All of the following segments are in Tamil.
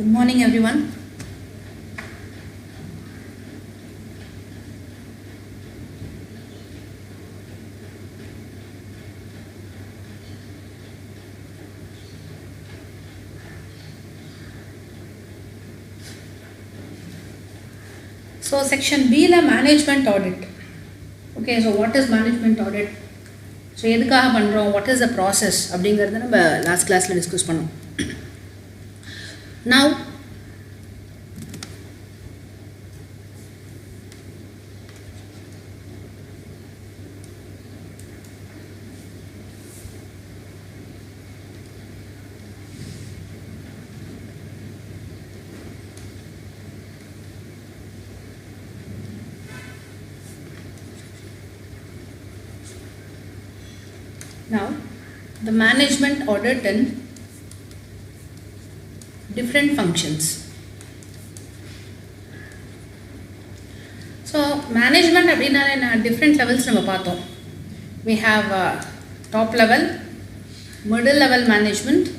Good morning, everyone. So, section B la management audit. Okay, so what is management audit? So, what is the process? Last class we discussed. Now, the management audit in different functions. So, management at different levels. We have top level, middle level management,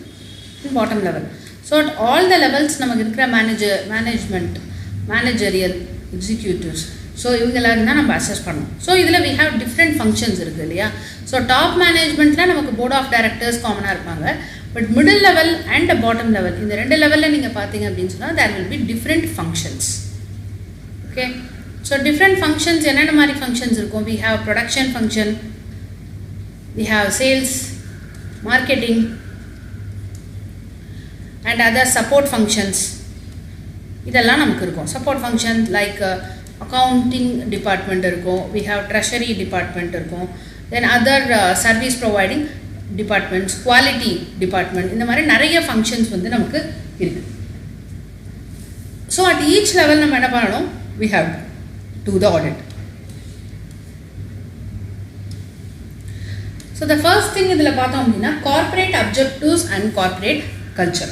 and bottom level. So, at all the levels, we have management, managerial, executives. So, we assess. So, we have different functions. So, top management, we have board of directors common. But middle level and the bottom level, in the two level, there will be different functions. Okay. So, different functions, we have production function, we have sales, marketing, and other support functions. Support functions like accounting department, we have treasury department, then other service providing departments, quality department, in the nariya functions so at each level we have to do the audit. So the first thing is corporate objectives and corporate culture.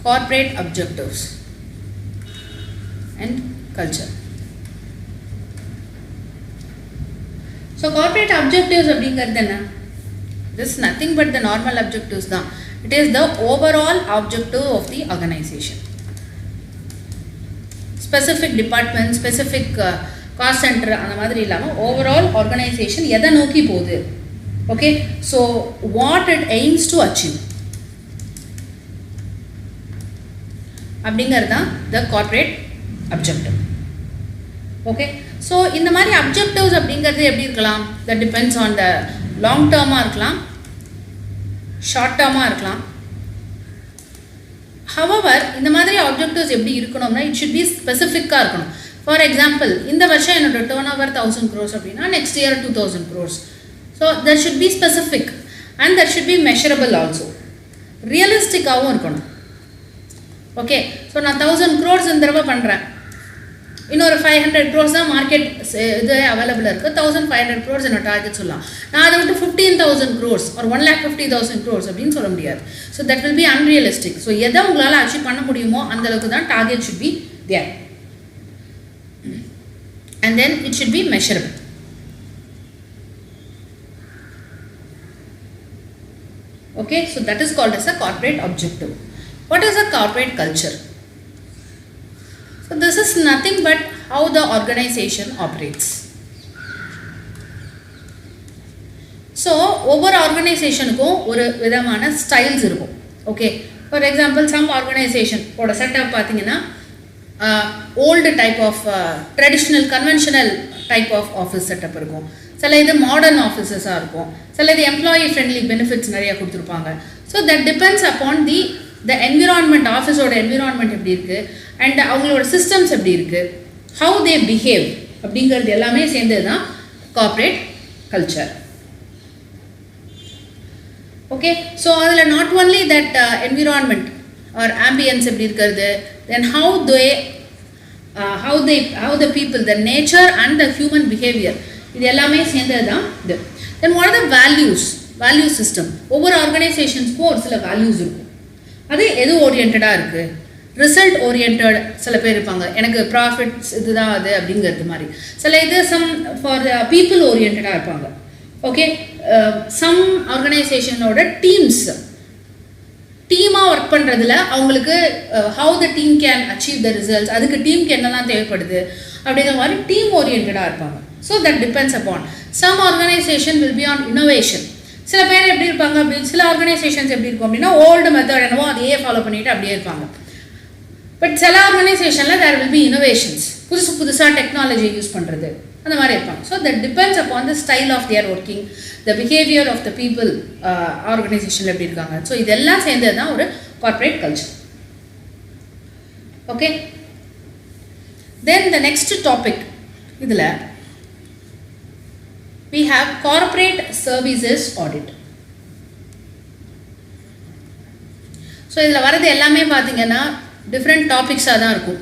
Corporate objectives and culture. So corporate objectives this is nothing but the normal objectives. It is the overall objective of the organization. Specific department, specific cost center, overall organization okay, so what it aims to achieve. The corporate objective. Okay, so in the objectives that depends on the long term or short term. However, in the objectives it should be specific. For example, in the year turnover 1000 crores, next year 2000 crores. So there should be specific and there should be measurable also. Realistic. Okay, so now 1000 crores in the in or 500 crores the market available 1500 crores in a target. Now to 15,000 crores or 1,50,000 crores. So that will be unrealistic. So the target should be there. And then it should be measurable. Okay, so that is called as a corporate objective. What is a corporate culture? So this is nothing but how the organization operates. So over organization one styles. Okay, for example, some organization or a setup old type of traditional conventional type of office setup. So like modern offices are so like the employee friendly benefits. So that depends upon the environment, office or environment and our systems how they behave. Corporate culture. Okay, so not only that environment or ambience, then how the people, the nature and the human behavior. Then what are the values? Value system. Over organizations values. That is oriented. Result oriented profits so like some for the people oriented okay, some organization order teams டீமாக ஒர்க் பண்ணுறதுல அவங்களுக்கு how the team can achieve the results, அதுக்கு டீமுக்கு என்னெல்லாம் தேவைப்படுது அப்படிங்கிற மாதிரி டீம் ஓரியன்டாக இருப்பாங்க. So that depends upon. Some organisation will be on innovation. சில பேர் எப்படி இருப்பாங்க அப்படின்னு, சில ஆர்கனைசேஷன்ஸ் எப்படி இருக்கும் அப்படின்னா ஓல்டு மெத்தட் என்னவோ அதையே ஃபாலோ பண்ணிட்டு அப்படியே இருப்பாங்க. பட் சில ஆர்கனைசேஷனில் தேர் வில் பி இன்னோவேஷன்ஸ், புதுசாக டெக்னாலஜி யூஸ் பண்ணுறது அந்த மாதிரி இருப்பாங்க. So that depends upon the style of their working, the behaviour of the people ஆர்கனைசேஷனில் எப்படி இருக்காங்க. ஸோ இதெல்லாம் சேர்ந்தது தான் ஒரு corporate culture. Okay, then the next topic இதில் we have corporate services audit. So இதில் வரது எல்லாமே பார்த்தீங்கன்னா டிஃப்ரெண்ட் டாபிக்ஸாக தான் இருக்கும்.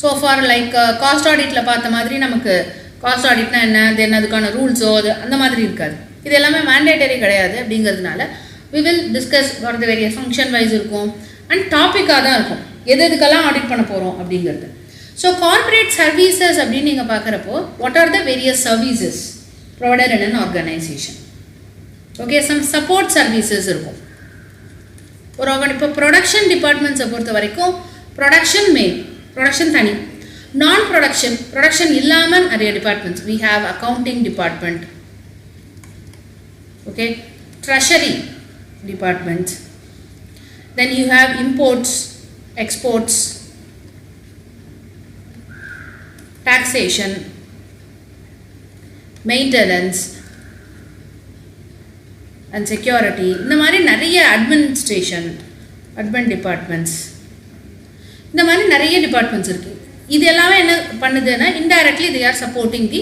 ஸோ ஃபார் லைக் காஸ்ட் ஆடிட்டில் பார்த்த மாதிரி நமக்கு காஸ்ட் ஆடிட்னா என்ன, தென் அதுக்கான ரூல்ஸோ அது அந்த மாதிரி இருக்காது. இது எல்லாமே மேண்டேட்டரி கிடையாது. அப்படிங்கிறதுனால we will discuss for the various function wise இருக்கும் அண்ட் டாப்பிக்காக தான் இருக்கும், எது எதுக்கெல்லாம் ஆடிட் பண்ண போகிறோம் அப்படிங்கிறது. ஸோ கார்ப்பரேட் சர்வீசஸ் அப்படின்னு நீங்கள் பார்க்குறப்போ what are the various services provided in an organization. Okay, some support services இருக்கும். ஒரு இப்போ ப்ரொடக்ஷன் டிபார்ட்மெண்ட்ஸை பொறுத்த வரைக்கும் ப்ரொடக்ஷன் மெயின், ப்ரொடக்ஷன் தனி. நான் ப்ரொடக்ஷன் இல்லாமல் நிறைய departments. we have accounting department, okay, treasury department, then you have imports, exports, taxation, maintenance and security, இந்த மாதிரி நிறைய அட்மினிஸ்ட்ரேஷன், அட்மின் டிபார்ட்மெண்ட்ஸ், இந்த மாதிரி நிறைய டிபார்ட்மெண்ட்ஸ் இருக்குது. இது எல்லாமே என்ன பண்ணுதுன்னா indirectly they are supporting the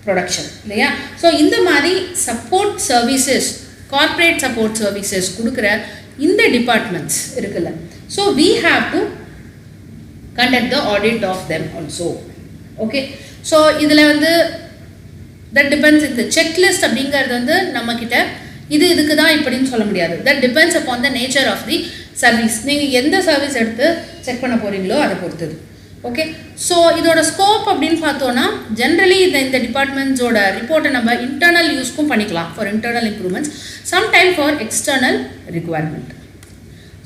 production இல்லையா. ஸோ இந்த மாதிரி support services, corporate support services கொடுக்குற இந்த டிபார்ட்மெண்ட்ஸ் இருக்குல்ல, so we have to conduct the audit of them also. Okay, so இதில் வந்து தட் டிபெண்ட்ஸ். இந்த செக்லிஸ்ட் அப்படிங்கிறது வந்து நம்மக்கிட்ட இதுக்கு தான் இப்படின்னு சொல்ல முடியாது. That depends upon the nature of the service. நீங்கள் எந்த சர்வீஸ் எடுத்து செக் பண்ண போகிறீங்களோ அதை பொறுத்தது. ஓகே, ஸோ இதோட ஸ்கோப் அப்படின்னு பார்த்தோன்னா ஜென்ரலி இந்த டிபார்ட்மெண்ட்ஸோட ரிப்போர்ட்டை நம்ம இன்டர்னல் யூஸ்க்கும் பண்ணிக்கலாம் for internal improvements, sometime for external requirement.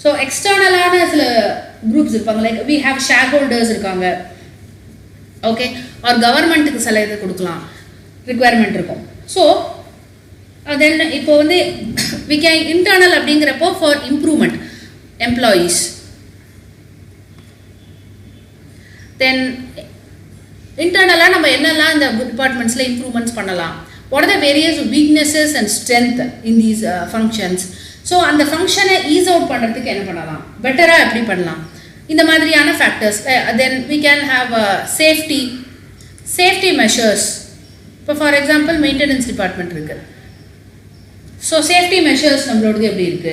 So எக்ஸ்டர்னலான சில குரூப்ஸ் இருப்பாங்க, like we have shareholders இருக்காங்க. ஓகே, ஆர் கவர்மெண்ட்டுக்கு சில இது கொடுக்கலாம் ரிக்வயர்மெண்ட் இருக்கும். ஸோ தென் இப்போ வந்து வி கேன் இன்டர்னல் அப்படிங்கிறப்போ ஃபார் இம்ப்ரூவ்மெண்ட் எம்ப்ளாயீஸ், தென் இன்டர்னலாக நம்ம என்னெல்லாம் இந்த டிபார்ட்மெண்ட்ஸில் இம்ப்ரூவ்மெண்ட்ஸ் பண்ணலாம், what are the various weaknesses and strength in these functions. So அந்த ஃபங்க்ஷனை ஈஸ் அவுட் பண்ணுறதுக்கு என்ன பண்ணலாம், பெட்டராக எப்படி பண்ணலாம், இந்த மாதிரியான factors. Then we can have safety measures. இப்போ ஃபார் எக்ஸாம்பிள் மெயின்டெனன்ஸ் டிபார்ட்மெண்ட் இருக்குது. ஸோ சேஃப்டி மெஷர்ஸ் நம்மளோடது எப்படி இருக்குது,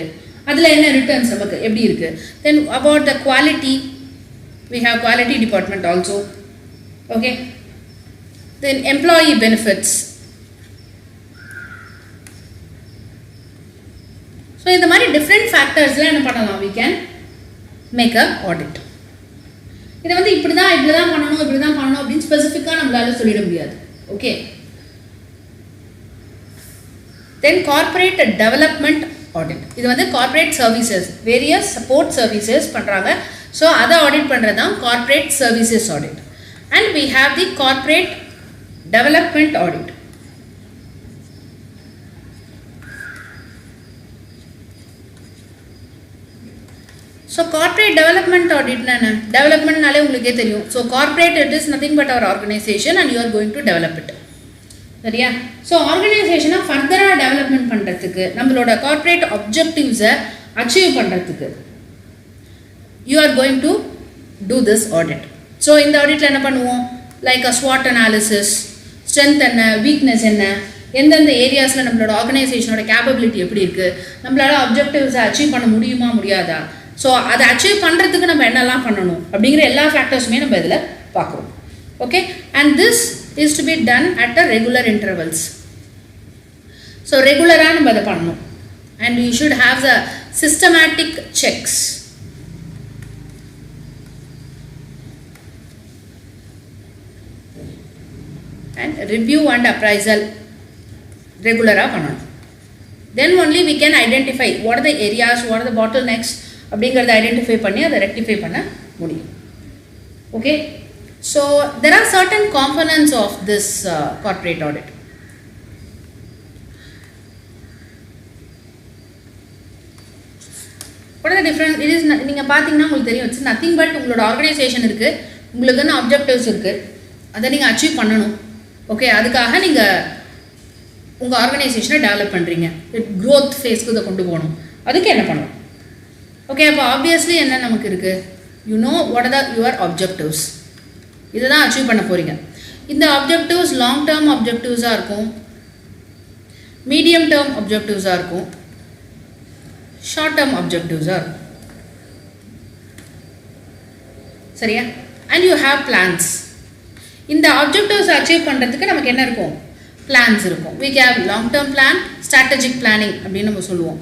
அதில் என்ன ரிட்டர்ன்ஸ் நமக்கு எப்படி இருக்குது. Then about the quality, we have quality department also. Okay, then employee benefits. So இந்த மாதிரி different factorsல என்ன பண்ணலாம், we can make a audit. இதை வந்து இப்படி தான் பண்ணணும் அப்படின்னு ஸ்பெசிஃபிக்காக நம்மளால சொல்லிட முடியாது. Okay, then corporate development audit. இது வந்து corporate services, various support services பண்ணுறாங்க. ஸோ அதை ஆடிட் பண்ணுறது தான் corporate services audit. And we have the corporate development audit. So corporate development ஆடிட்னா என்ன, டெவலப்மெண்ட்னாலே உங்களுக்கே தெரியும். So corporate it is nothing but our organisation and you are going to develop it. சரியா? ஸோ ஆர்கனைசேஷனை ஃபர்தராக டெவலப்மெண்ட் பண்ணுறதுக்கு, நம்மளோட கார்ப்பரேட் அப்ஜெக்டிவ்ஸை அச்சீவ் பண்ணுறதுக்கு you are going to do this audit. So இந்த ஆடிட்டில் என்ன பண்ணுவோம், லைக் அ SWOT analysis, ஸ்ட்ரென்த் என்ன, வீக்னஸ் என்ன, எந்தெந்த ஏரியாஸில் நம்மளோட ஆர்கனைசேஷனோட கேப்பபிலிட்டி எப்படி இருக்குது, நம்மளால அப்ஜெக்டிவ்ஸை அச்சீவ் பண்ண முடியுமா முடியாதா, ஸோ அதை அச்சீவ் பண்ணுறதுக்கு நம்ம என்னெல்லாம் பண்ணணும் அப்படிங்கிற எல்லா ஃபேக்டர்ஸுமே நம்ம இதில் பார்க்குறோம். Okay, and this is to be done at a regular intervals. So ரெகுலராக நம்ம அதை பண்ணணும். And you should have the systematic sex. And review and appraisal regular பண்ணணும். Then only we can identify what are the areas, what are the bottlenecks, அப்படிங்கறத ஐடென்டிஃபை பண்ணி அதை ரெக்டிஃபை பண்ண முடியும். Okay, so there are certain components of this corporate audit. What are the different? It is நீங்க பாத்தீங்கன்னா உங்களுக்கு தெரியும், it's nothing but உங்களோட ஆர்கனைசேஷன் இருக்கு, உங்களுக்குன்னு ஆப்ஜெக்டிவ்ஸ் இருக்கு, அதை நீங்க அச்சீவ் பண்ணணும். ஓகே, அதுக்காக நீங்க உங்க ஆர்கனைசேஷனை டெவலப் பண்றீங்க, growth ஃபேஸ்க்கு இதை கொண்டு போகணும். அதுக்கு என்ன பண்ணணும்? ஓகே, அப்போ ஆப்வியஸ்லி என்ன நமக்கு இருக்கு, you know what are your objectives, இதை தான் அச்சீவ் பண்ண போறீங்க. இந்த ஆப்ஜெக்டிவ்ஸ் லாங் டேர்ம் ஆப்ஜெக்டிவ்ஸாக இருக்கும், மீடியம் டேர்ம் ஆப்ஜெக்டிவ்ஸாக இருக்கும், ஷார்ட் டேர்ம் ஆப்ஜெக்டிவ்ஸாக இருக்கும். சரியா? And you have plans. இந்த ஆப்ஜெக்டிவ்ஸ் அச்சீவ் பண்ணுறதுக்கு நமக்கு என்ன இருக்கும்? பிளான்ஸ் இருக்கும். we have long term plan, strategic planning அப்படின்னு நம்ம சொல்லுவோம்.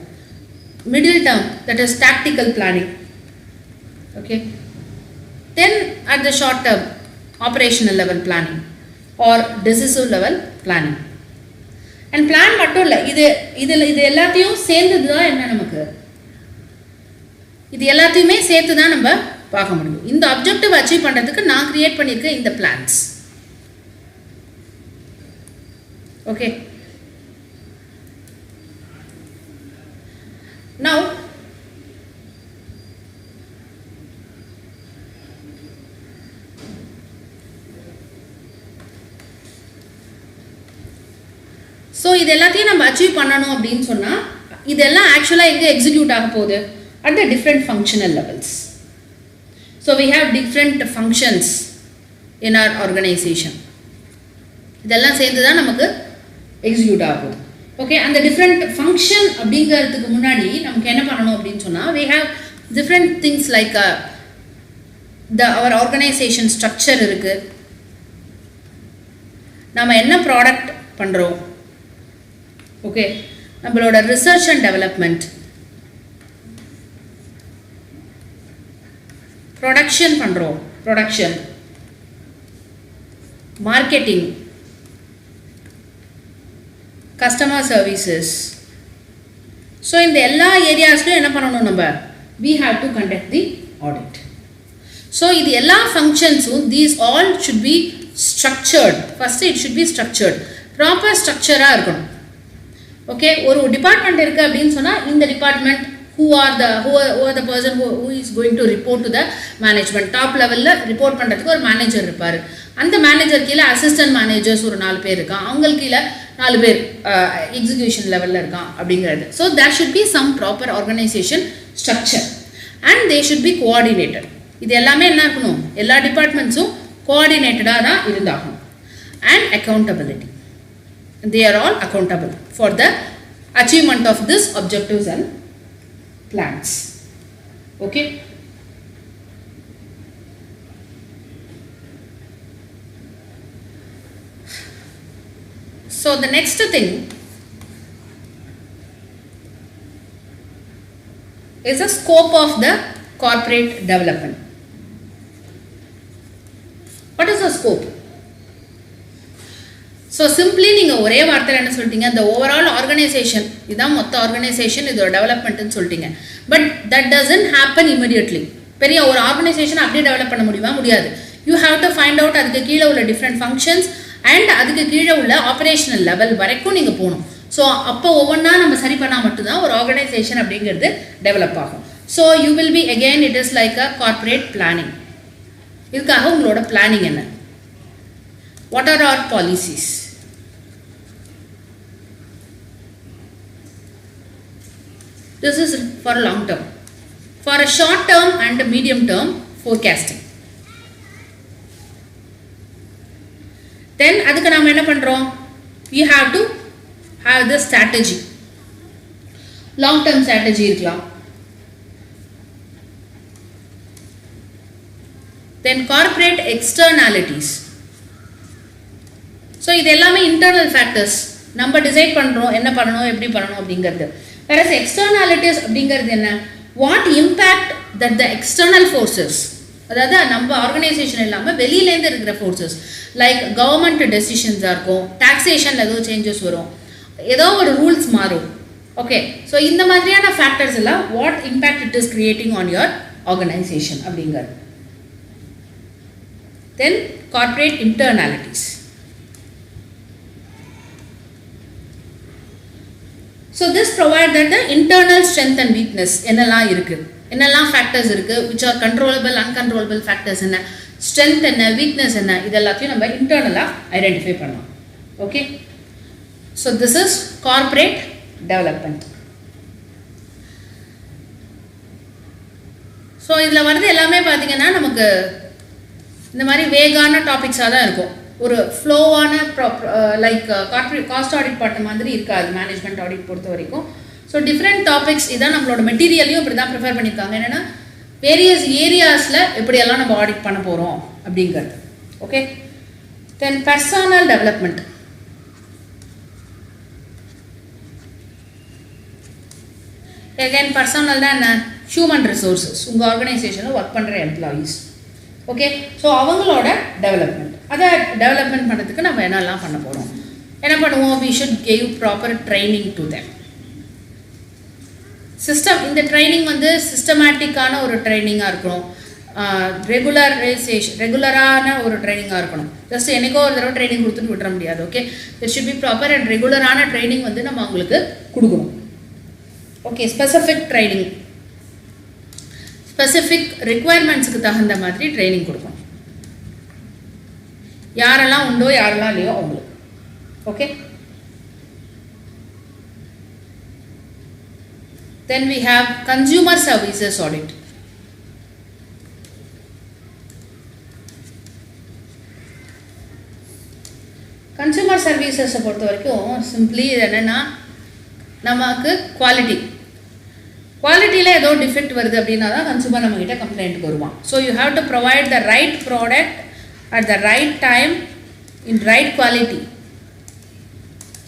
middle term, that is tactical planning. Okay, then at the short term, operational level planning or decisive level planning. And plan மட்டும் இல்லை, இது எல்லாத்தையும் சேர்ந்தது தான் என்ன நமக்கு, இது எல்லாத்தையுமே சேர்த்து தான் நம்ம பார்க்க முடியும். இந்த ஆப்ஜெக்டிவ் அச்சீவ் பண்ணுறதுக்கு நான் கிரியேட் பண்ணியிருக்கேன் இந்த பிளான்ஸ். ஓகே, நவ் ஸோ இது எல்லாத்தையும் நம்ம அச்சீவ் பண்ணணும் அப்படின்னு சொன்னால் இதெல்லாம் ஆக்சுவலாக எங்கே எக்ஸிக்யூட் ஆக போகுது? At the different functional levels. So we have different functions in our organisation. இதெல்லாம் சேர்ந்து தான் நமக்கு எக்ஸிக்யூட் ஆகும். ஓகே, அந்த டிஃப்ரெண்ட் ஃபங்க்ஷன் அப்படிங்கிறதுக்கு முன்னாடி நமக்கு என்ன பண்ணணும் அப்படின்னு சொன்னால், we have different things like our organisation structure இருக்குது, நம்ம என்ன ப்ராடக்ட் பண்ணுறோம், ஓகே, நம்மளோட ரிசர்ச் அண்ட் டெவலப்மெண்ட், ப்ரொடக்ஷன் பண்ணுறோம், production, marketing, customer services. So இந்த எல்லா ஏரியாஸ்லையும் என்ன பண்ணணும் நம்ம? we have to conduct the audit. So இது எல்லா ஃபங்க்ஷன்ஸும் these all should be structured. First it should be structured, proper ஸ்ட்ரக்சராக இருக்கணும். ஓகே, ஒரு டிபார்ட்மெண்ட் இருக்குது அப்படின்னு சொன்னால் இந்த department who are the person who is going to report to the management. Top லெவலில் ரிப்போர்ட் பண்ணுறதுக்கு ஒரு மேனேஜர் இருப்பார். அந்த மேனேஜர் கீழே அசிஸ்டன்ட் மேனேஜர்ஸ் ஒரு 4 பேர் இருக்கான், அவங்களுக்கு கீழே 4 பேர் எக்ஸிக்யூஷன் லெவலில் இருக்கான் அப்படிங்கிறது. So there should be some proper organisation structure and they should be coordinated. இது எல்லாமே என்ன இருக்கணும்? எல்லா டிபார்ட்மெண்ட்ஸும் கோஆர்டினேட்டடாக தான் இருந்தாகணும். And accountability, they are all accountable for the achievement of this objectives and plans. Okay, so the next thing is the scope of the corporate development. What is the scope? So simply நீங்கள் ஒரே வார்த்தையில் என்ன சொல்லிட்டீங்க? இந்த ஓவரால் ஆர்கனைசேஷன், இதுதான் மொத்த ஆர்கனைசேஷன், இதோட டெவலப்மெண்ட்னு சொல்லிட்டீங்க. But that doesn't happen immediately. பெரிய ஒரு ஆர்கனைசேஷன் அப்படியே டெவலப் பண்ண முடியுமா? முடியாது. You have to find out அதுக்கு கீழே உள்ள டிஃப்ரெண்ட் ஃபங்க்ஷன்ஸ் அண்ட் அதுக்கு கீழே உள்ள ஆப்ரேஷனல் லெவல் வரைக்கும் நீங்கள் போகணும். ஸோ அப்போ ஒவ்வொன்றா நம்ம சரி பண்ணால் மட்டும்தான் ஒரு ஆர்கனைசேஷன் அப்படிங்கிறது டெவலப் ஆகும். So you will be again it is like a corporate planning. இதுக்காக உங்களோட பிளானிங் என்ன? What are our policies? This is for long term. For a short term and a medium term forecasting. Then அதுக்கு நாம என்ன பண்றோம்? You have to have the strategy. Long term strategy இருக்கலாம். Then corporate externalities. So இது எல்லாமே internal factors. நம்ம டிசைட் பண்றோம் என்ன பண்ணணும், எப்படி பண்ணணும் அப்படிங்கிறது. Whereas externalities அப்படிங்கிறது என்ன? What impact that the external forces, அதாவது நம்ம ஆர்கனைசேஷன் இல்லாமல் வெளியிலேருந்து இருக்கிற ஃபோர்ஸஸ் லைக் கவர்மெண்ட் டெசிஷன்ஸாக இருக்கும், டாக்ஸேஷனில் ஏதோ சேஞ்சஸ் வரும், ஏதோ ஒரு ரூல்ஸ் மாறும், Okay, so இந்த மாதிரியான factors எல்லாம் what impact it is creating on your organization அப்படிங்கிறது. Then corporate internalities. So this provide that the internal strength and weakness என்னெல்லாம் இருக்கு, என்னெல்லாம் factors இருக்கு, which are controllable, uncontrollable factors என்ன, strength என்ன, weakness என்ன, இதெல்லாத்தையும் நம்ம internal identify பண்ணலாம். Okay, so this is corporate development. So இதில் வரது எல்லாமே பார்த்தீங்கன்னா நமக்கு இந்த மாதிரி வேகான டாபிக்ஸாக தான் இருக்கும். ஒரு ஃப்ளோவான லைக் கார்ப்பரேட் காஸ்ட் ஆடிட் பார்த்த மாதிரி இருக்காது மேனேஜ்மெண்ட் ஆடிட் பொறுத்த வரைக்கும். ஸோ டிஃப்ரெண்ட் டாபிக்ஸ் இதான் நம்மளோட மெட்டீரியலையும் இப்படி தான் ப்ரிஃபர் பண்ணியிருக்காங்க. என்னென்னா வேரியஸ் ஏரியாஸில் எப்படியெல்லாம் நம்ம ஆடிட் பண்ண போகிறோம் அப்படிங்கிறது. Okay, then personal development. Again பர்சனல்னா என்ன, ஹியூமன் ரிசோர்ஸஸ், உங்கள் ஆர்கனைசேஷனில் ஒர்க் பண்ணுற எம்ப்ளாயீஸ். ஓகே, ஸோ அவங்களோட டெவலப்மெண்ட், அதை டெவலப்மெண்ட் பண்ணுறதுக்கு நம்ம என்னெல்லாம் பண்ண போகிறோம், என்ன பண்ணுவோம், we should give proper training to them. System, இந்த ட்ரைனிங் வந்து சிஸ்டமேட்டிக்கான ஒரு ட்ரைனிங்காக இருக்கணும், ரெகுலரான ஒரு ட்ரைனிங்காக இருக்கணும். ஜஸ்ட் எனக்கோ ஒரு தடவை ட்ரைனிங் கொடுத்துட்டு விட்டுற முடியாது. Okay, there should be proper and ரெகுலரான ட்ரைனிங் வந்து நம்ம அவங்களுக்கு கொடுக்கணும். ஓகே, ஸ்பெசிஃபிக் ட்ரைனிங், ஸ்பெசிஃபிக் ரிக்குவயர்மெண்ட்ஸுக்கு தகுந்த மாதிரி ட்ரைனிங் கொடுக்கணும். யாரெல்லாம் உண்டோ யாரெல்லாம் இல்லையோ அவங்களுக்கு. Okay, then we have consumer services audit. Consumer சர்வீசஸை பொறுத்த வரைக்கும் சிம்பிளி இது என்னென்னா நமக்கு குவாலிட்டியில் ஏதோ டிஃபெக்ட் வருது அப்படின்னா தான் கன்சூமர் நம்மகிட்ட கம்ப்ளைண்ட்டுக்கு வருவான். So you have to provide the right product at the right time in right quality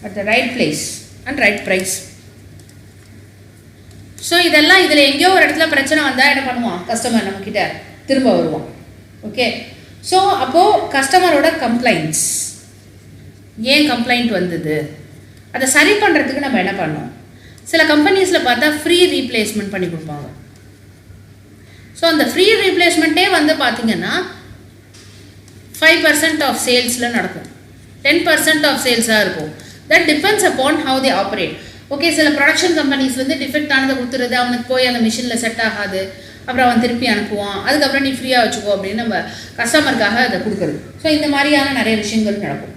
at the right place and right price. So இதெல்லாம் இதில் எங்கேயோ ஒரு இடத்துல பிரச்சனை வந்தால் என்ன பண்ணுவான், கஸ்டமர் நம்மக்கிட்ட திரும்ப வருவான். ஓகே, ஸோ அப்போது கஸ்டமரோட கம்ப்ளைண்ட்ஸ், ஏன் கம்ப்ளைண்ட் வந்தது, அதை சரி பண்ணுறதுக்கு நம்ம என்ன பண்ணோம். சில கம்பெனிஸில் பார்த்தா ஃப்ரீ ரீப்ளேஸ்மெண்ட் பண்ணி கொடுப்பாங்க. ஸோ அந்த ஃப்ரீ ரீப்ளேஸ்மெண்ட்டே வந்து பார்த்திங்கன்னா 5% ஆஃப் சேல்ஸில் நடக்கும், 10% ஆஃப் சேல்ஸாக இருக்கும். That depends upon how they operate. Okay, சில ப்ரொடக்ஷன் கம்பெனிஸ் வந்து டிஃபெக்ட் ஆனதை கொடுத்துருது, அவனுக்கு போய் அந்த மிஷினில் செட் ஆகாது, அப்புறம் அவன் திருப்பி அனுப்புவான், அதுக்கப்புறம் நீ ஃப்ரீயாக வச்சுக்கோ அப்படின்னு நம்ம கஸ்டமருக்காக அதை கொடுக்குறது. ஸோ இந்த மாதிரியான நிறைய விஷயங்கள் நடக்கும்.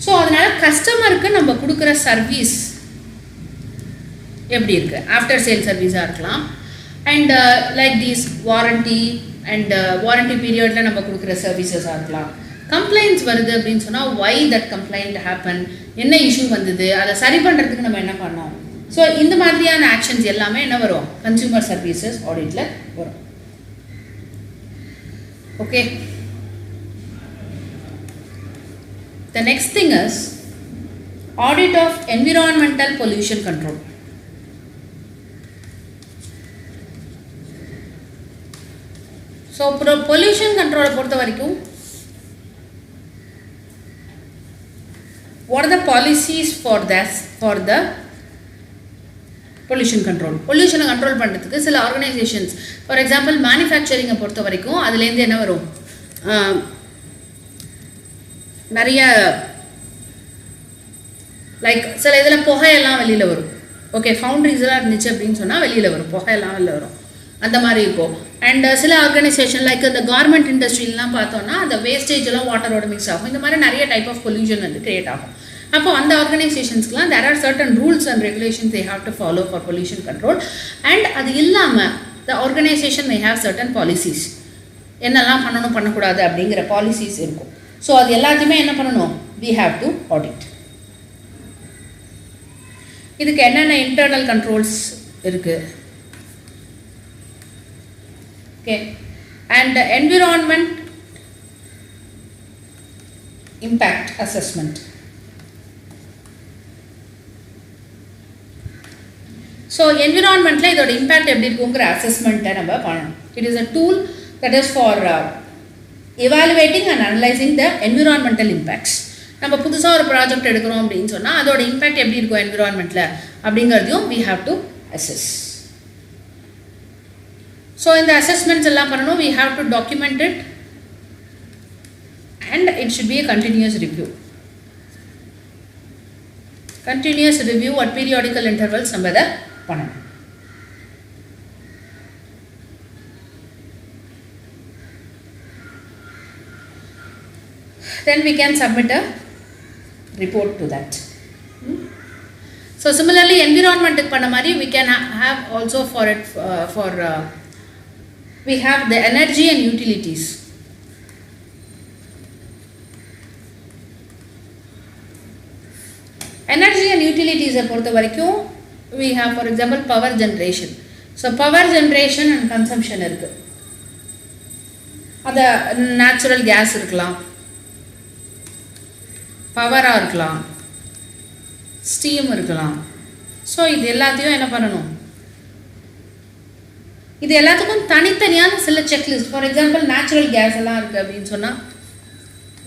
ஸோ அதனால் கஸ்டமருக்கு நம்ம கொடுக்குற சர்வீஸ் எப்படி இருக்குது, ஆஃப்டர் சேல் சர்வீஸாக இருக்கலாம், and like these warranty and warranty பீரியடில் நம்ம கொடுக்குற சர்வீசஸாக இருக்கலாம். கம்ப்ளைண்ட்ஸ் வருது அப்படின்னு சொன்னால் ஒய் தட் கம்ப்ளைண்ட் ஹேப்பன், என்ன இஷ்யூ வந்தது, அதை சரி பண்ணுறதுக்கு நம்ம என்ன பண்ணோம். ஸோ இந்த மாதிரியான ஆக்ஷன்ஸ் எல்லாமே என்ன வரும், கன்சூமர் சர்வீசஸ் ஆடிட்டில் வரும். Okay, the next thing is audit of environmental pollution control. So pollution control பொறுத்த வரைக்கும் what are the policies for this, for the pollution control. pollution control பண்ணுறதுக்கு சில ஆர்கனைசேஷன்ஸ், ஃபார் எக்ஸாம்பிள் மேனுஃபேக்சரிங்கை பொறுத்த வரைக்கும் அதுலேருந்து என்ன வரும், நிறைய லைக் சில இதில் புகையெல்லாம் வெளியில் வரும். ஓகே, ஃபவுண்ட்ரிஸ்லாம் இருந்துச்சு அப்படின்னு சொன்னால் வெளியில் வரும், புகையெல்லாம் வெளியில் வரும், அந்த மாதிரி இருக்கும். அண்ட் சில ஆர்கனைசேஷன் லைக் இந்த கார்மெண்ட் இண்டஸ்ட்ரியிலாம் பார்த்தோன்னா அந்த வேஸ்டேஜ் எல்லாம் வாட்டரோட மிக்ஸ் ஆகும். இந்த மாதிரி நிறைய டைப் ஆஃப் பொல்யூஷன் வந்து கிரியேட் ஆகும். அப்போ அந்த ஆர்கனைசேஷன்ஸ்க்குலாம் there are certain rules and regulations they have to follow for pollution control. And அது இல்லாமல் the organization may have certain policies, என்னெல்லாம் பண்ணணும் பண்ணக்கூடாது அப்படிங்கிற பாலிசிஸ் இருக்கும். ஸோ அது எல்லாத்தையுமே என்ன பண்ணணும், we have to audit. இதுக்கு என்னென்ன இன்டர்னல் கண்ட்ரோல்ஸ் இருக்குது. Okay, and environment impact assessment. So என்விரான்மெண்ட்டில் இதோட இம்பேக்ட் எப்படி இருக்குங்கிற அசஸ்மெண்ட்டை நம்ம பண்ணணும். It is a tool that is for evaluating and analyzing the environmental impacts. நம்ம புதுசாக ஒரு ப்ராஜெக்ட் எடுக்கிறோம் அப்படின்னு சொன்னால் அதோட இம்பேக்ட் எப்படி இருக்கும் என்விரான்மெண்ட்டில் அப்படிங்கிறதையும் we have to assess. So இந்த அசஸ்மெண்ட்ஸ் எல்லாம் பண்ணணும். we have to document it and it should be a continuous review. Continuous review at periodical intervals நம்ம அதை பண்ணணும். Then we can submit a report to that. So similarly environment panna mari we can have also for it we have the energy and utilities. Energy and utilities பொறுத்த வரைக்கும் we have for example power generation. So power generation and consumption இருக்கு. அது natural gas இருக்கலாம், பவராக இருக்கலாம், ஸ்டீம் இருக்கலாம். ஸோ இது எல்லாத்தையும் என்ன பண்ணணும், இது எல்லாத்துக்கும் தனித்தனியான சில checklist. For example natural gas எல்லாம் இருக்குது அப்படின்னு சொன்னால்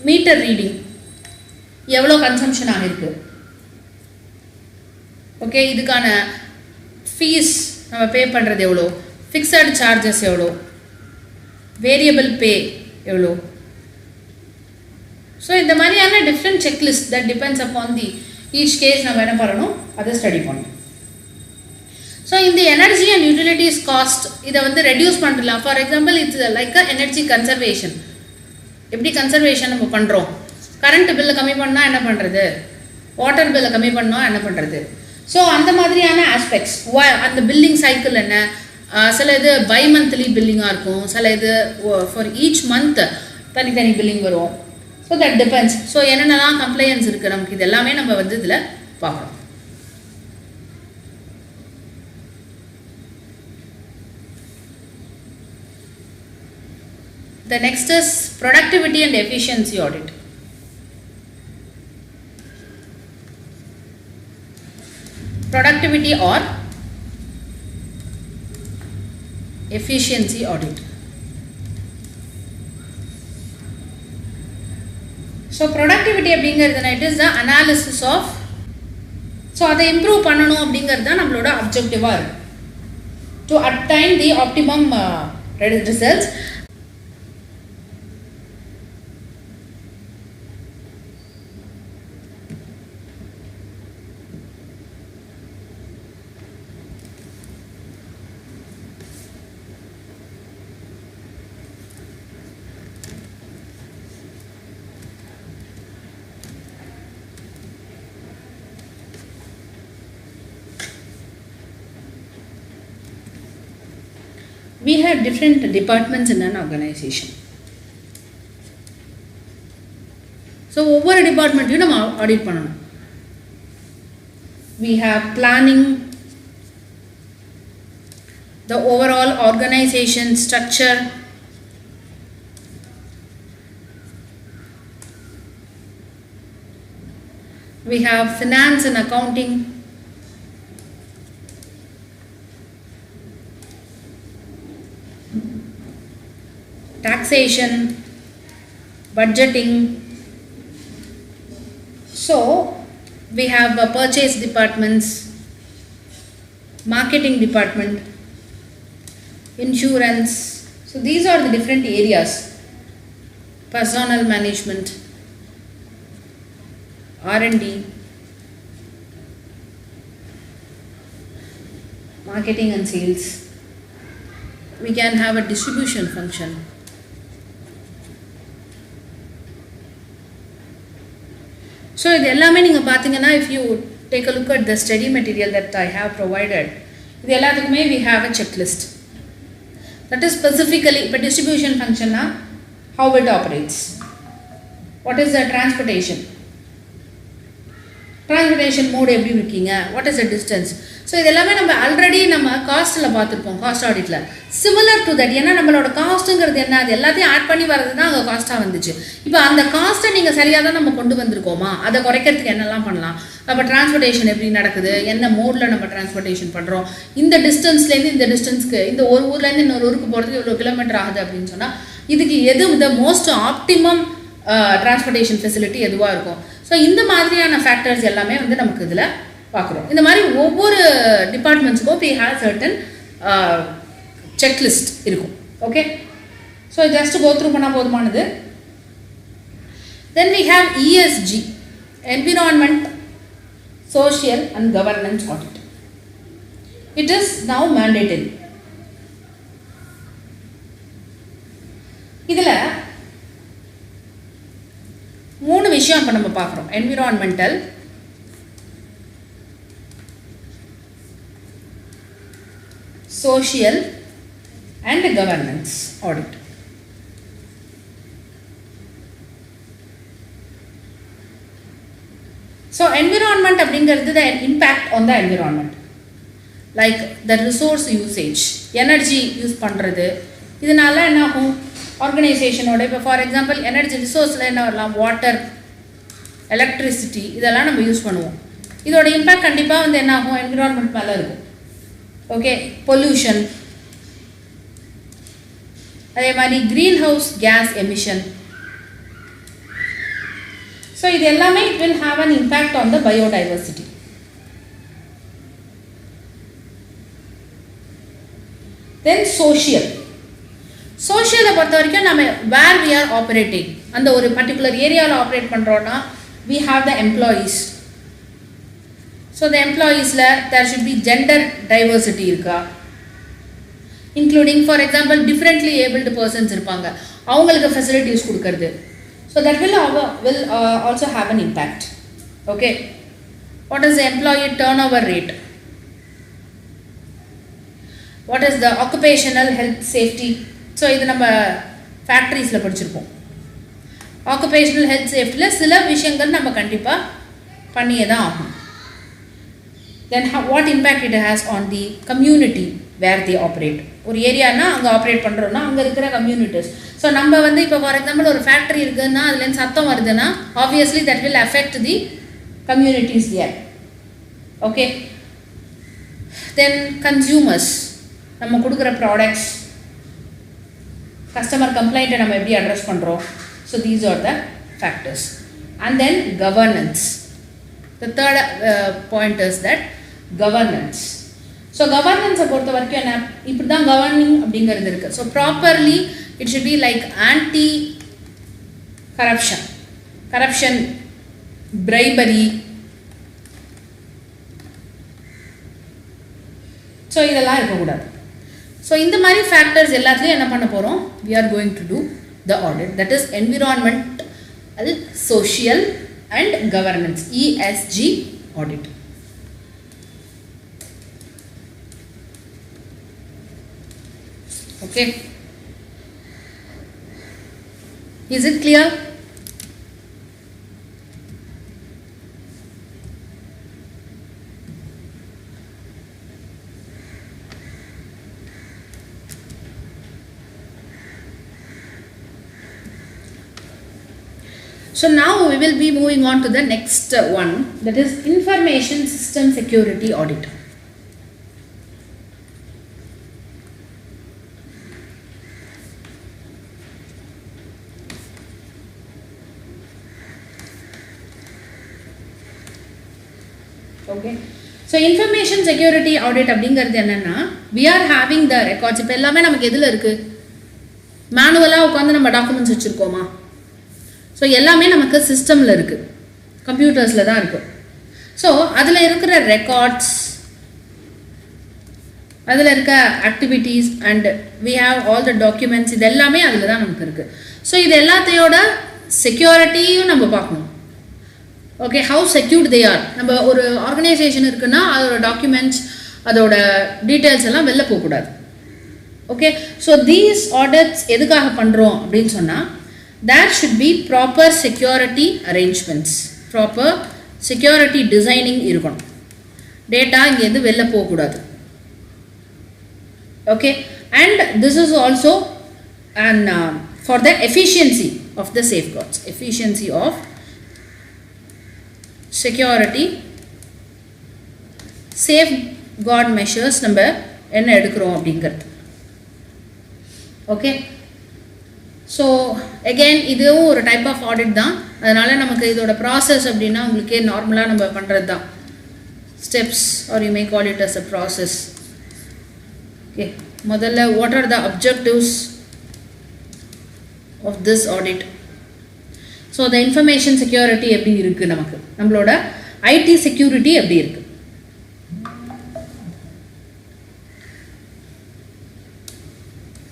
மீட்டர் ரீடிங் எவ்வளோ கன்சம்ஷன் ஆகிருக்கு, ஓகே, இதுக்கான ஃபீஸ் நம்ம பே பண்ணுறது எவ்வளோ, ஃபிக்ஸட் சார்ஜஸ் எவ்வளோ, வேரியபிள் பே எவ்வளோ. ஸோ இந்த மாதிரியான different checklist that depends upon the each case நம்ம என்ன பண்ணணும், அதை ஸ்டடி பண்ணணும். ஸோ இந்த எனர்ஜி அண்ட் யூட்டிலிட்டிஸ் காஸ்ட் இதை வந்து ரெடியூஸ் பண்ணலாம். For example it's like a energy conservation. எப்படி கன்சர்வேஷன் நம்ம பண்ணுறோம், கரண்ட் பில்லை கம்மி பண்ணால் என்ன பண்ணுறது, வாட்டர் பில்லை கம்மி பண்ணால் என்ன பண்ணுறது. ஸோ அந்த மாதிரியான ஆஸ்பெக்ட்ஸ், அந்த பில்லிங் சைக்கிள் என்ன, சில இது பை மந்த்லி பில்லிங்காக இருக்கும், சில இது ஃபார் ஈச் மந்த் தனித்தனி பில்லிங் வரும். So that depends. ஸோ என்னென்னலாம் கம்ப்ளைன்ஸ் இருக்குது நமக்கு, இது எல்லாமே நம்ம வந்து இதில் பார்க்கணும். The next is productivity and efficiency audit. Productivity or efficiency audit. So productivity அப்படிங்கிறது it is the analysis of, so அதை improve பண்ணணும் அப்படிங்கிறது தான் நம்மளோட objective-ஆ இருக்கு, to attain the optimum results. We have different departments in an organization. So ஒவ்வொரு டிபார்ட்மெண்ட்டையும் நம்ம ஆடிட் பண்ணணும். We have planning, the overall organization structure, we have finance and accounting, taxation, budgeting. So we have purchase departments, marketing department, insurance. So these are the different areas. Personnel management, R&D, marketing and sales. We can have a distribution function. So இது எல்லாமே நீங்கள் பார்த்தீங்கன்னா, if you take a look at the study material that I have provided, இது எல்லாத்துக்குமே we have a checklist. That is specifically, இப்போ distribution function na how it operates. What is the transportation? Transportation mode எப்படி இருக்கீங்க? What is the distance? So இது எல்லாமே நம்ம ஆல்ரெடி நம்ம காஸ்ட்டில் பார்த்துருப்போம், காஸ்ட் ஆடிட்டில். சிமிலர் டு தட், ஏன்னா நம்மளோட காஸ்ட்டுங்கிறது என்ன, அது எல்லாத்தையும் ஆட் பண்ணி வரது தான் அங்கே காஸ்ட்டாக வந்துச்சு. இப்போ அந்த காஸ்ட்டை நீங்கள் சரியாக தான் நம்ம கொண்டு வந்திருக்கோமா, அதை குறைக்கிறதுக்கு என்னெல்லாம் பண்ணலாம். அப்போ டிரான்ஸ்போர்ட்டேஷன் எப்படி நடக்குது, என்ன மோடில் நம்ம டிரான்ஸ்போர்ட்டேஷன் பண்ணுறோம், இந்த டிஸ்டன்ஸ்லேருந்து இந்த டிஸ்டன்ஸ்க்கு, இந்த ஒரு ஊர்லேருந்து இன்னொரு ஊருக்கு போகிறதுக்கு இவ்வளோ கிலோமீட்டர் ஆகுது அப்படின்னு சொன்னால் இதுக்கு எது the most optimum transportation facility எதுவாக இருக்கும். ஸோ இந்த மாதிரியான ஃபேக்டர்ஸ் எல்லாமே வந்து நமக்கு இதில் பார்க்குறோம். இந்த மாதிரி ஒவ்வொரு டிபார்ட்மெண்ட்ஸுக்கும் we have certain checklist இருக்கும். Okay, so just go through பண்ணால் போதுமானது. Then we have ESG, Environment, Social and Governance Audit. It is now mandatory. இதில் 3 விஷயம் இப்போ நம்ம பார்க்குறோம். Environmental, Social and Governance Audit. So environment அப்படிங்கிறது the impact on the environment, like the resource usage, energy use பண்ணுறது. இதனால என்ன ஆகும் ஆர்கனைசேஷனோட, இப்போ ஃபார் எக்ஸாம்பிள் எனர்ஜி ரிசோர்ஸில் என்ன வரலாம், வாட்டர், எலக்ட்ரிசிட்டி, இதெல்லாம் நம்ம யூஸ் பண்ணுவோம். இதோட இம்பேக்ட் கண்டிப்பாக வந்து என்ன ஆகும் என்விரான்மெண்ட் மேலே இருக்கும். ஓகே, பொல்யூஷன், அதே மாதிரி green house case emission. So இது எல்லாமே it will have an impact on the biodiversity. Then social. சோஷியலை பொறுத்த வரைக்கும் நம்ம where we are operating, அந்த ஒரு பர்டிகுலர் ஏரியாவில் ஆப்ரேட் பண்ணுறோன்னா we have the employees. So the employeesல there should be gender diversity இருக்கா, including for example differently abled persons இருப்பாங்க, அவங்களுக்கு ஃபெசிலிட்டிஸ் கொடுக்கறது. So that will also have an impact. Okay, what is the employee turnover rate, what is the occupational health safety. So இது நம்ம ஃபேக்ட்ரிஸில் படிச்சிருப்போம். occupational health safety சில விஷயங்கள் நம்ம கண்டிப்பாக பண்ணியே தான் ஆகும். Then what impact it has on the community where they operate. ஒரு ஏரியானா அங்கே ஆப்ரேட் பண்ணுறோன்னா அங்கே இருக்கிற கம்யூனிட்டிஸ். ஸோ நம்ம வந்து இப்போ ஃபார் எக்ஸாம்பிள் ஒரு ஃபேக்ட்ரி இருக்குதுன்னா அதுலேருந்து சத்தம் வருதுன்னா obviously that will affect the communities there. Okay, then consumers, நம்ம கொடுக்குற ப்ராடக்ட்ஸ், கஸ்டமர் கம்ப்ளைண்ட்டை நம்ம எப்படி அட்ரஸ் பண்ணுறோம். So these are the factors. And then governance. The third point is that governance. So கவர்னன்ஸை பொறுத்த வரைக்கும் என்ன, இப்படி தான் கவர்னிங் அப்படிங்கிறது இருக்குது. So properly it should be like anti corruption, bribery. So இதெல்லாம் இருக்கக்கூடாது. ஸோ இந்த மாதிரி ஃபேக்டர்ஸ் எல்லாத்துலேயும் என்ன பண்ண போகிறோம், we are going to do the audit, that is environmental, social and governance, ESG audit. Okay, is it clear? So now we will be moving on to the next one, that is information system security audit. Okay, so information security audit அப்படிங்கிறது என்னன்னா, we are having the records. இப்போ எல்லாமே நமக்கு எதில் இருக்குது, மேனுவலாக உட்காந்து நம்ம டாக்குமெண்ட்ஸ் வச்சுருக்கோமா. ஸோ எல்லாமே நமக்கு சிஸ்டமில் இருக்குது, கம்ப்யூட்டர்ஸில் தான் இருக்குது. ஸோ அதில் இருக்கிற ரெக்கார்ட்ஸ், அதில் இருக்க activities and we have all the documents, இது எல்லாமே அதில் தான் நமக்கு இருக்குது. ஸோ இது எல்லாத்தையோட செக்யூரிட்டியும் நம்ம பார்க்கணும். Okay, how secured they are. நம்ம ஒரு ஆர்கனைசேஷன் இருக்குன்னா அதோட டாக்குமெண்ட்ஸ், அதோட டீட்டெயில்ஸ் எல்லாம் வெளில போகக்கூடாது. ஓகே, ஸோ தீஸ் ஆடிட்ஸ் எதுக்காக பண்ணுறோம் அப்படின்னு சொன்னால், there should be proper security arrangements, proper security designing இருக்கணும். டேட்டா இங்கேருந்து வெளில போகக்கூடாது. Okay, and this is also an for the efficiency of the safeguards, efficiency of security safeguard measures நம்ம என்ன எடுக்கிறோம் அப்படிங்கிறது. ஓகே, ஸோ அகெயின் இதுவும் ஒரு டைப் ஆஃப் ஆடிட் தான். அதனால நமக்கு இதோட ப்ராசஸ் அப்படின்னா உங்களுக்கே நார்மலாக நம்ம பண்ணுறது தான் steps, or you may call it as a process. Okay, முதல்ல what are the objectives of this audit? So the information security எப்படி இருக்கு, நமக்கு நம்மளோட IT security எப்படி இருக்கு.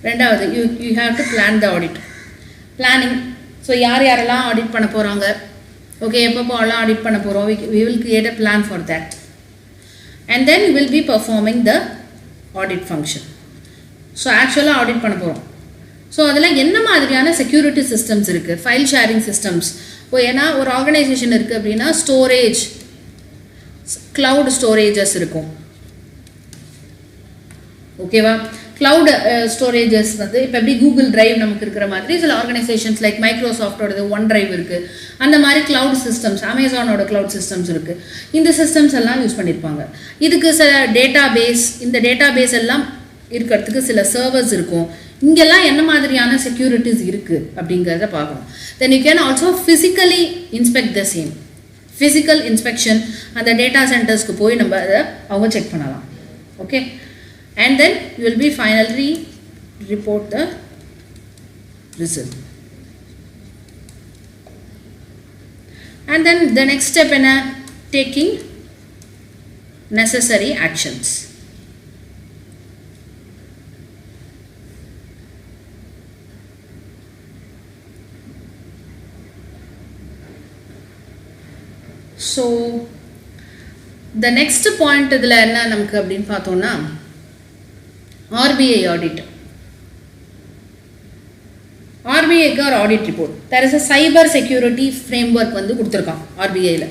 ரெண்டாவது, you have to plan the audit. Planning. So யாரெல்லாம் audit பண்ண போறாங்க, okay, எப்பப்போலாம் audit பண்ண போறோம், we will create a plan for that. And then we will be performing the audit function. So actually audit பண்ண போறோம். So அதெல்லாம் என்ன மாதிரியான security systems இருக்கு, file sharing systems. ஏன்னா ஒரு ஆர்கனைசேஷன் இருக்கு அப்படின்னா ஸ்டோரேஜ், cloud storages இருக்கும். ஓகேவா? cloud storages வந்து இப்போ எப்படி கூகுள் டிரைவ் நமக்கு இருக்கிற மாதிரி சில ஆர்கனைசேஷன்ஸ் லைக் மைக்ரோசாஃப்டோட OneDrive இருக்குது. அந்த மாதிரி cloud systems, அமேசானோட cloud systems இருக்குது. இந்த systems எல்லாம் யூஸ் பண்ணியிருப்பாங்க. இதுக்கு சில டேட்டாபேஸ், இந்த டேட்டாபேஸ் எல்லாம் இருக்கிறதுக்கு சில சர்வர்ஸ் இருக்கும். இங்கெல்லாம் என்ன மாதிரியான செக்யூரிட்டிஸ் இருக்குது அப்படிங்கிறத பார்க்கணும். Then you can also physically inspect the same. Physical inspection, அந்த டேட்டா சென்டர்ஸ்க்கு போய் நம்ம அதை அவங்க செக் பண்ணலாம். Okay, and then you will be finally report the result. And then the next step in taking necessary actions. So the next point idla enna namakku appdin paathona RBI audit. RBI ku audit report. There is a cyber security framework vandu kuduthirukam RBI la.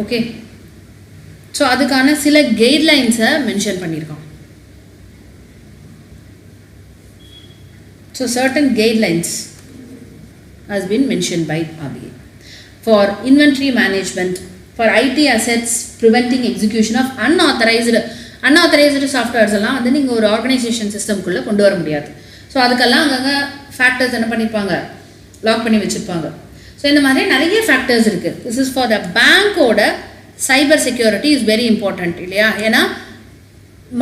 Okay, so adukana sila guidelines mention pannirukam. So certain guidelines has been mentioned by RBI for inventory management, for IT assets, preventing execution of unauthorized softwares எல்லாம் வந்து நீங்கள் ஒரு ஆர்கனைசேஷன் சிஸ்டம்குள்ளே கொண்டு வர முடியாது. ஸோ அதுக்கெல்லாம் அங்கங்கே ஃபேக்டர்ஸ் என்ன பண்ணியிருப்பாங்க, லாக் பண்ணி வச்சுருப்பாங்க. ஸோ இந்த மாதிரி நிறைய ஃபேக்டர்ஸ் இருக்குது. திஸ் இஸ் ஃபார் த பேங்கோட cyber security is very important இல்லையா? ஏன்னா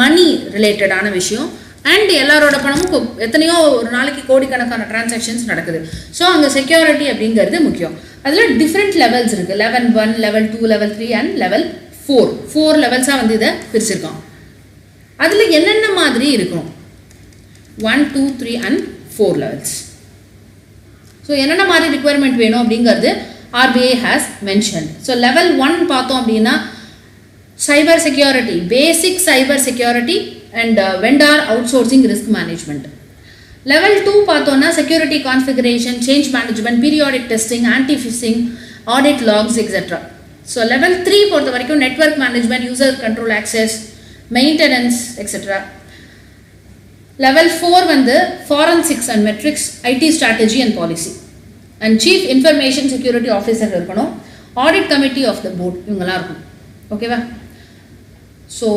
மணி ரிலேட்டடான விஷயம் அண்ட் எல்லாரோட பணமும் எத்தனையோ ஒரு நாளைக்கு கோடிக்கணக்கான டிரான்சாக்ஷன்ஸ் நடக்குது. ஸோ அங்கே செக்யூரிட்டி அப்படிங்கிறது முக்கியம். அதில் டிஃப்ரெண்ட் லெவல்ஸ் இருக்குது. Level 1, level 2, level 3 and level 4. 4 லெவல்ஸாக வந்து இதை பிரிச்சிருக்கோம். அதில் என்னென்ன மாதிரி இருக்கும்? 1, 2, 3 அண்ட் 4 லெவல்ஸ். ஸோ என்னென்ன மாதிரி ரிக்குவயர்மெண்ட் வேணும் அப்படிங்கிறது RBI has mention. So level 1 பார்த்தோம் அப்படின்னா cyber security, basic cyber security and vendor outsourcing risk management. Level 2 பார்த்தோம்னா security configuration, change management, periodic testing, anti-phishing, audit logs, etc. So level 3 பொறுத்த வரைக்கும் network management, user control access, maintenance, etc. Level 4 வந்து forensics and metrics, IT strategy and policy, and chief information security officer இருக்கணும், audit committee of the board இவங்கலாம் இருக்கும். ஓகேவா? So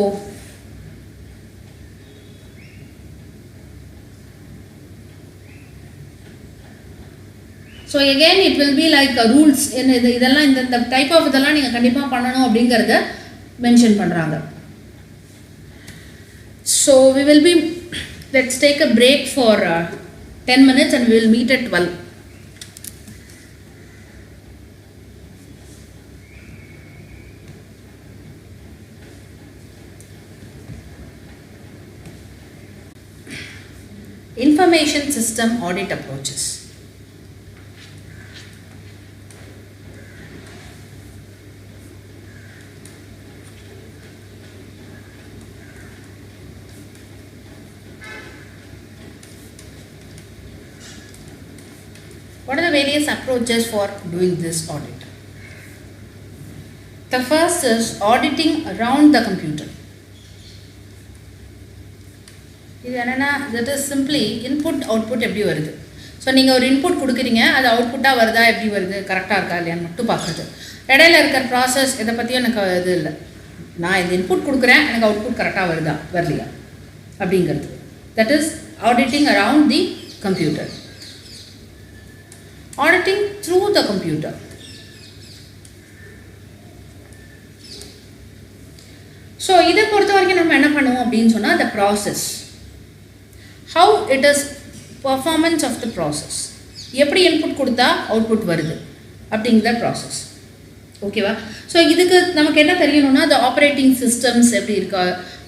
so again it will be like a rules in இதெல்லாம் இந்த டைப் ஆஃப் இதெல்லாம் நீங்கள் கண்டிப்பாக பண்ணணும் அப்படிங்கிறத மென்ஷன் பண்ணுறாங்க. So we will be, let's take a break for 10 minutes and we will meet at 12. Information system audit approaches. What are the various approaches for doing this audit? The first is auditing around the computer. இது என்னன்னா, that is simply input output எப்படி வருது. ஸோ நீங்கள் ஒரு இன்புட் கொடுக்குறீங்க, அது அவுட்புட்டாக வருதா, எப்படி வருது, கரெக்டாக இருக்கா இல்லையான்னு மட்டும் பார்க்குறது. இடையில இருக்கிற ப்ராசஸ் இதை பற்றியும் எனக்கு இது இல்லை. நான் இந்த இன்புட் கொடுக்குறேன், எனக்கு அவுட்புட் கரெக்டாக வருதா வரலையா அப்படிங்கிறது. That is auditing around the computer. Auditing through the computer. So இதை பொறுத்த வரைக்கும் நம்ம என்ன பண்ணுவோம் அப்படின்னு சொன்னால் the process. How it is performance of the process. எப்படி இன்புட் கொடுத்தா அவுட்புட் வருது அப்படிங்கிற ப்ராசஸ். ஓகேவா? ஸோ இதுக்கு நமக்கு என்ன தெரியணும்னா the ஆப்ரேட்டிங் சிஸ்டம்ஸ் எப்படி இருக்கா,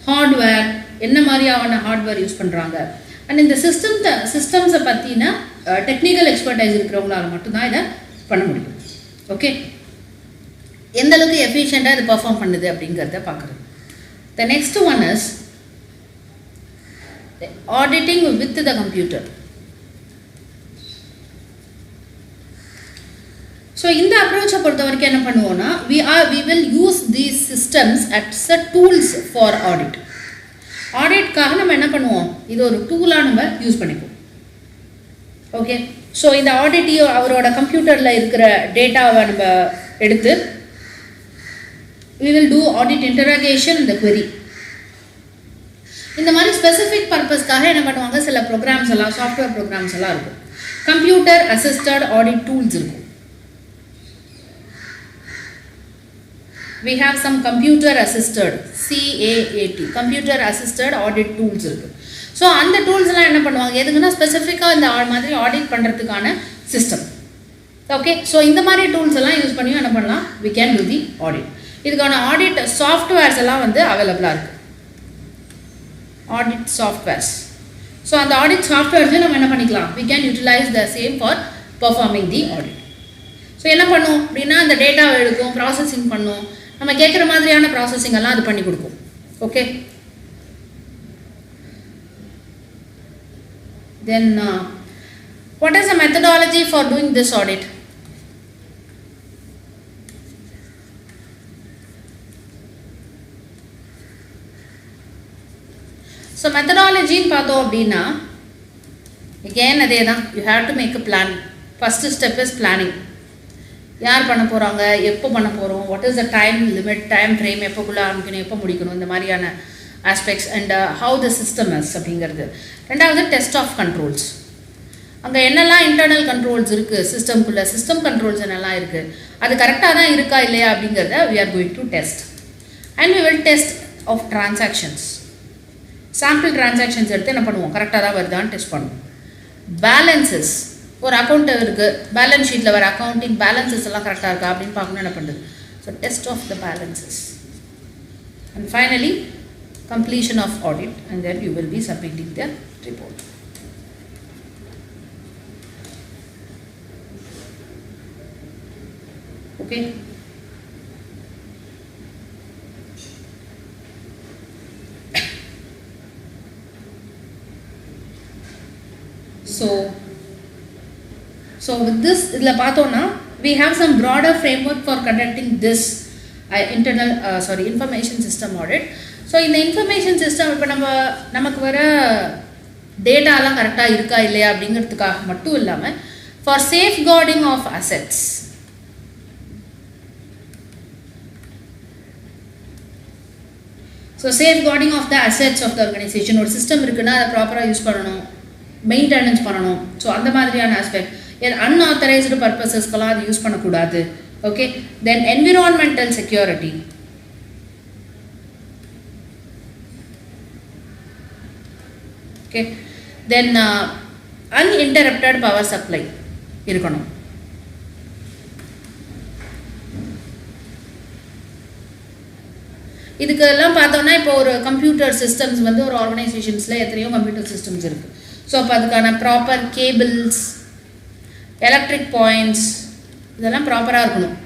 ஹார்ட்வேர் என்ன மாதிரியான ஹார்ட்வேர் யூஸ் பண்ணுறாங்க, அண்ட் இந்த சிஸ்டம்ஸை பற்றின டெக்னிக்கல் எக்ஸ்பர்டைஸ் இருக்கிறவங்களால மட்டும்தான் இதை பண்ண முடியும். ஓகே, எந்த அளவுக்கு எஃபிஷியண்ட்டாக இது பர்ஃபார்ம் பண்ணுது அப்படிங்கிறத பார்க்குறது. The next one is auditing with the computer. So இந்த அப்ரோச்சை பொறுத்த வரைக்கும் என்ன பண்ணுவோம்னா we will use these systems as a tools for audit. ஆடிட்காக நம்ம என்ன பண்ணுவோம், இது ஒரு டூலாக நம்ம யூஸ் பண்ணிப்போம். ஓகே, ஸோ இந்த ஆடிட்டையோ அவரோட கம்ப்யூட்டரில் இருக்கிற டேட்டாவை நம்ம எடுத்து we will do audit interrogation in the query. இந்த மாதிரி ஸ்பெசிஃபிக் பர்பஸ்க்காக என்ன பண்ணுவாங்க, சில ப்ரோக்ராம்ஸ் எல்லாம் சாஃப்ட்வேர் ப்ரோக்ராம்ஸ் எல்லாம் இருக்கும். கம்ப்யூட்டர் அசிஸ்டட் ஆடிட் டூல்ஸ் இருக்கும். We have some computer assisted CAAT computer assisted audit tools இருக்கு. ஸோ அந்த டூல்ஸ்லாம் என்ன பண்ணுவாங்க, எதுக்குன்னா ஸ்பெசிஃபிக்காக இந்த மாதிரி ஆடிட் பண்ணுறதுக்கான சிஸ்டம். ஓகே, ஸோ இந்த மாதிரி டூல்ஸ் எல்லாம் யூஸ் பண்ணி என்ன பண்ணலாம், we can do the audit. இதுக்கான ஆடிட் சாஃப்ட்வேர்ஸ் எல்லாம் வந்து அவைலபிளாக இருக்குது, ஆடிட் சாஃப்ட்வேர்ஸ். ஸோ அந்த ஆடிட் சாஃப்ட்வேர்ஸையும் நம்ம என்ன பண்ணிக்கலாம், we can utilize the same for performing the audit. So என்ன பண்ணும் அப்படின்னா அந்த டேட்டாவை எடுக்கும், ப்ராசஸிங் பண்ணும், நம்ம கேட்குற மாதிரியான ப்ராசஸிங் எல்லாம் அது பண்ணி கொடுக்கும். Okay, then what is the methodology for doing this audit? So methodology ன்னு பார்த்தோம் அப்படின்னா again அதே தான், you have to make a plan. First step is planning. யார் பண்ண போகிறாங்க, எப்போ பண்ண போகிறோம், what is the time limit, time frame, எப்போக்குள்ளே ஆரம்பிக்கணும், எப்போ முடிக்கணும், இந்த மாதிரியான aspects and how the system is அப்படிங்கிறது. ரெண்டாவது டெஸ்ட் ஆஃப் கண்ட்ரோல்ஸ். அங்கே என்னெல்லாம் இன்டர்னல் கண்ட்ரோல்ஸ் இருக்குது சிஸ்டம்குள்ளே, சிஸ்டம் கண்ட்ரோல்ஸ் என்னெல்லாம் இருக்குது, அது கரெக்டாக தான் இருக்கா இல்லையா அப்படிங்கிறத we are going to test. And we will test of transactions. Sample transactions எடுத்து என்ன பண்ணுவோம், கரெக்டாக தான் வருதான்னு டெஸ்ட் பண்ணுவோம். பேலன்சஸ், ஒரு அக்கௌண்ட் இருக்குது, பேலன்ஸ் ஷீட்டில் வர அக்கௌண்டிங் பேலன்சஸ் எல்லாம் கரெக்டாக இருக்கா அப்படின்னு பார்க்கணும் என்ன பண்ணுறது. So test of the balances and finally completion of audit, and then you will be submitting the report. Okay. So with this idla pathona we have some broader framework for conducting this information system audit. So in the information system ipo namakku vara data alla correct ah iruka illaya abingiradhukkaga mattum illama for safeguarding of assets. So safeguarding of the assets of the organization, or system irukuna adha proper ah use pananum, maintenance pananum. So அந்த மாதிரியான aspect, unauthorized purposes kala adu use பண்ணக்கூடாது. Okay, then environmental security. Okay, then uninterrupted power supply இருக்கணும். இதுக்கெல்லாம் பார்த்தோம்னா இப்போ ஒரு கம்ப்யூட்டர் சிஸ்டம்ஸ் வந்து ஒரு ஆர்கனைசேஷன்ஸில் எத்தனையோ கம்ப்யூட்டர் சிஸ்டம்ஸ் இருக்குது. ஸோ அப்போ அதுக்கான ப்ராப்பர் கேபிள்ஸ், எலக்ட்ரிக் பாயிண்ட்ஸ் இதெல்லாம் ப்ராப்பராக இருக்கணும்.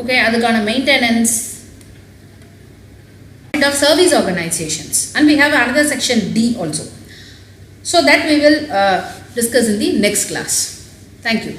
ஓகே, அதுக்கான maintenance of service organizations, and we have another section D also. So that we will discuss in the next class. Thank you.